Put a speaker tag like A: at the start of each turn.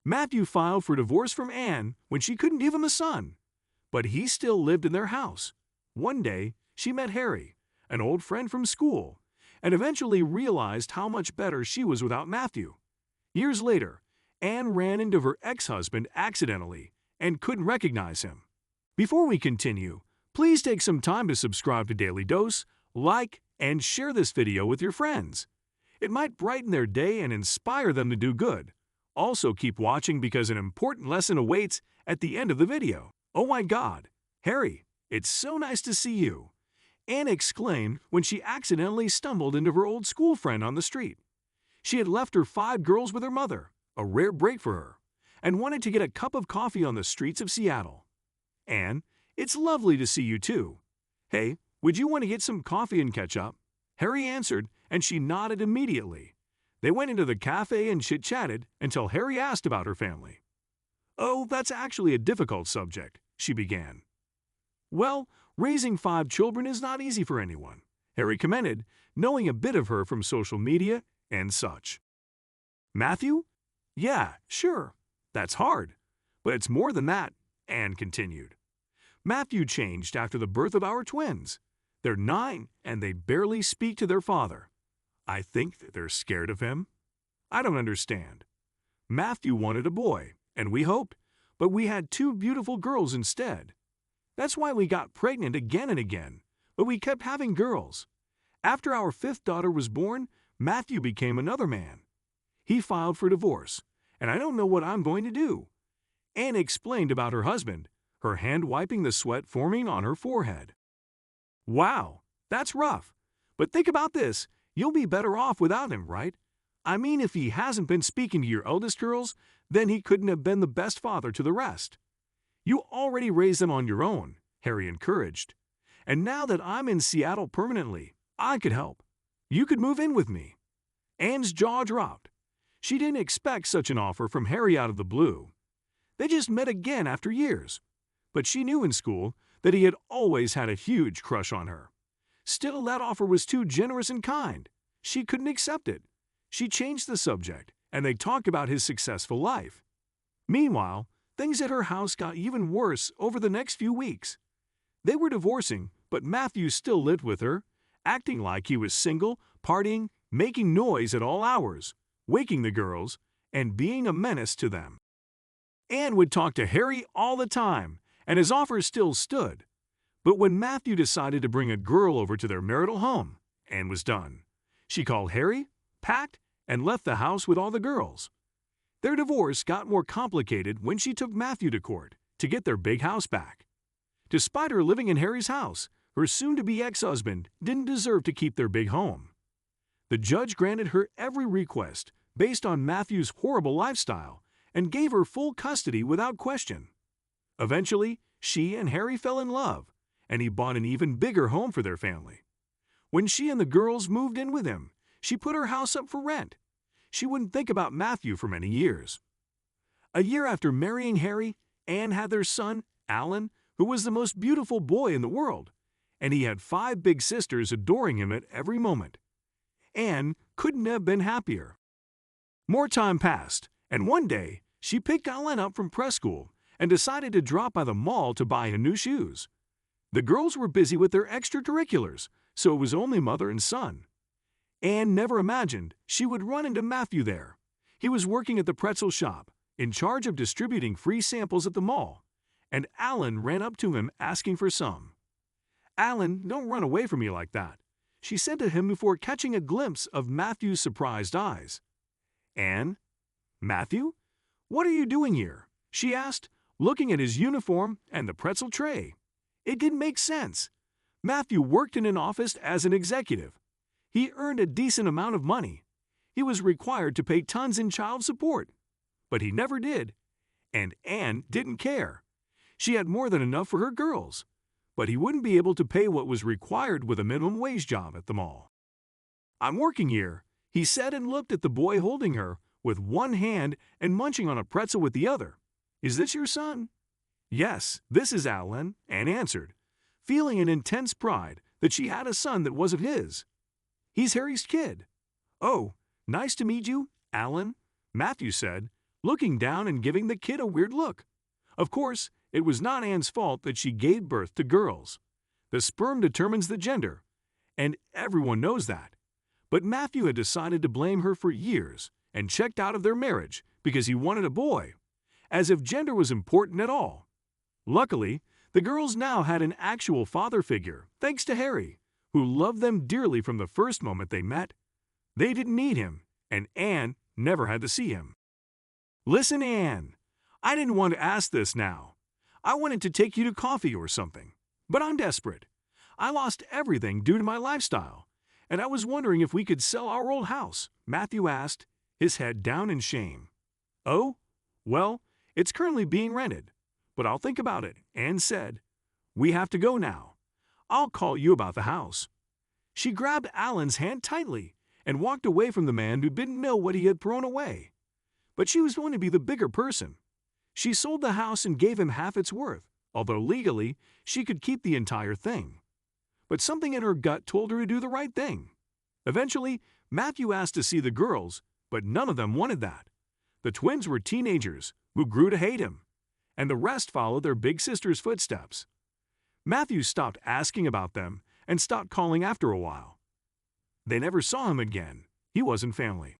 A: Matthew filed for divorce from Anne when she couldn't give him a son, but he still lived in their house. One day, she met Harry, an old friend from school, and eventually realized how much better she was without Matthew. Years later, Anne ran into her ex-husband accidentally and couldn't recognize him. Before we continue, please take some time to subscribe to Daily Dose, like, and share this video with your friends. It might brighten their day and inspire them to do good. Also keep watching because an important lesson awaits at the end of the video. "Oh my God, Harry, it's so nice to see you," Anne exclaimed when she accidentally stumbled into her old school friend on the street. She had left her 5 girls with her mother, a rare break for her, and wanted to get a cup of coffee on the streets of Seattle. "Anne, it's lovely to see you too. Hey, would you want to get some coffee and catch up?" Harry answered, and she nodded immediately. They went into the cafe and chit-chatted until Harry asked about her family. "Oh, that's actually a difficult subject," she began. "Well, raising 5 children is not easy for anyone," Harry commented, knowing a bit of her from social media and such. "Matthew? Yeah, sure. That's hard. But it's more than that," Anne continued. "Matthew changed after the birth of our twins. They're 9 and they barely speak to their father. I think that they're scared of him. I don't understand. Matthew wanted a boy, and we hoped, but we had 2 beautiful girls instead. That's why we got pregnant again and again, but we kept having girls. After our 5th daughter was born, Matthew became another man. He filed for divorce, and I don't know what I'm going to do." Anne explained about her husband, her hand wiping the sweat forming on her forehead. "Wow, that's rough. But think about this. You'll be better off without him, right? I mean, if he hasn't been speaking to your eldest girls, then he couldn't have been the best father to the rest. You already raised them on your own," Harry encouraged. "And now that I'm in Seattle permanently, I could help. You could move in with me." Anne's jaw dropped. She didn't expect such an offer from Harry out of the blue. They just met again after years. But she knew in school that he had always had a huge crush on her. Still, that offer was too generous and kind. She couldn't accept it. She changed the subject, and they talked about his successful life. Meanwhile, things at her house got even worse over the next few weeks. They were divorcing, but Matthew still lived with her, acting like he was single, partying, making noise at all hours, waking the girls, and being a menace to them. Anne would talk to Harry all the time, and his offer still stood. But when Matthew decided to bring a girl over to their marital home, Anne was done. She called Harry, packed, and left the house with all the girls. Their divorce got more complicated when she took Matthew to court to get their big house back. Despite her living in Harry's house, her soon-to-be ex-husband didn't deserve to keep their big home. The judge granted her every request based on Matthew's horrible lifestyle and gave her full custody without question. Eventually, she and Harry fell in love, and he bought an even bigger home for their family. When she and the girls moved in with him, she put her house up for rent. She wouldn't think about Matthew for many years. A year after marrying Harry, Anne had their son, Alan, who was the most beautiful boy in the world, and he had 5 big sisters adoring him at every moment. Anne couldn't have been happier. More time passed, and one day, she picked Alan up from press school and decided to drop by the mall to buy him new shoes. The girls were busy with their extracurriculars, so it was only mother and son. Anne never imagined she would run into Matthew there. He was working at the pretzel shop, in charge of distributing free samples at the mall, and Alan ran up to him asking for some. "Alan, don't run away from me like that," she said to him before catching a glimpse of Matthew's surprised eyes. "Anne? Matthew? What are you doing here?" she asked, looking at his uniform and the pretzel tray. It didn't make sense. Matthew worked in an office as an executive. He earned a decent amount of money. He was required to pay tons in child support. But he never did. And Anne didn't care. She had more than enough for her girls. But he wouldn't be able to pay what was required with a minimum wage job at the mall. "I'm working here," he said and looked at the boy holding her with one hand and munching on a pretzel with the other. "Is this your son?" "Yes, this is Alan," Anne answered, feeling an intense pride that she had a son that wasn't his. "He's Harry's kid." "Oh, nice to meet you, Alan," Matthew said, looking down and giving the kid a weird look. Of course, it was not Anne's fault that she gave birth to girls. The sperm determines the gender, and everyone knows that. But Matthew had decided to blame her for years and checked out of their marriage because he wanted a boy, as if gender was important at all. Luckily, the girls now had an actual father figure, thanks to Harry, who loved them dearly from the first moment they met. They didn't need him, and Anne never had to see him. Listen, Anne, I didn't want to ask this now. I wanted to take you to coffee or something, but I'm desperate. I lost everything due to my lifestyle, and I was wondering if we could sell our old house, Matthew asked, his head down in shame. Oh, well, it's currently being rented, but I'll think about it, Anne said. We have to go now. I'll call you about the house. She grabbed Alan's hand tightly and walked away from the man who didn't know what he had thrown away. But she was going to be the bigger person. She sold the house and gave him half its worth, although legally she could keep the entire thing. But something in her gut told her to do the right thing. Eventually, Matthew asked to see the girls, but none of them wanted that. The twins were teenagers who grew to hate him, and the rest followed their big sister's footsteps. Matthew stopped asking about them and stopped calling after a while. They never saw him again. He wasn't family.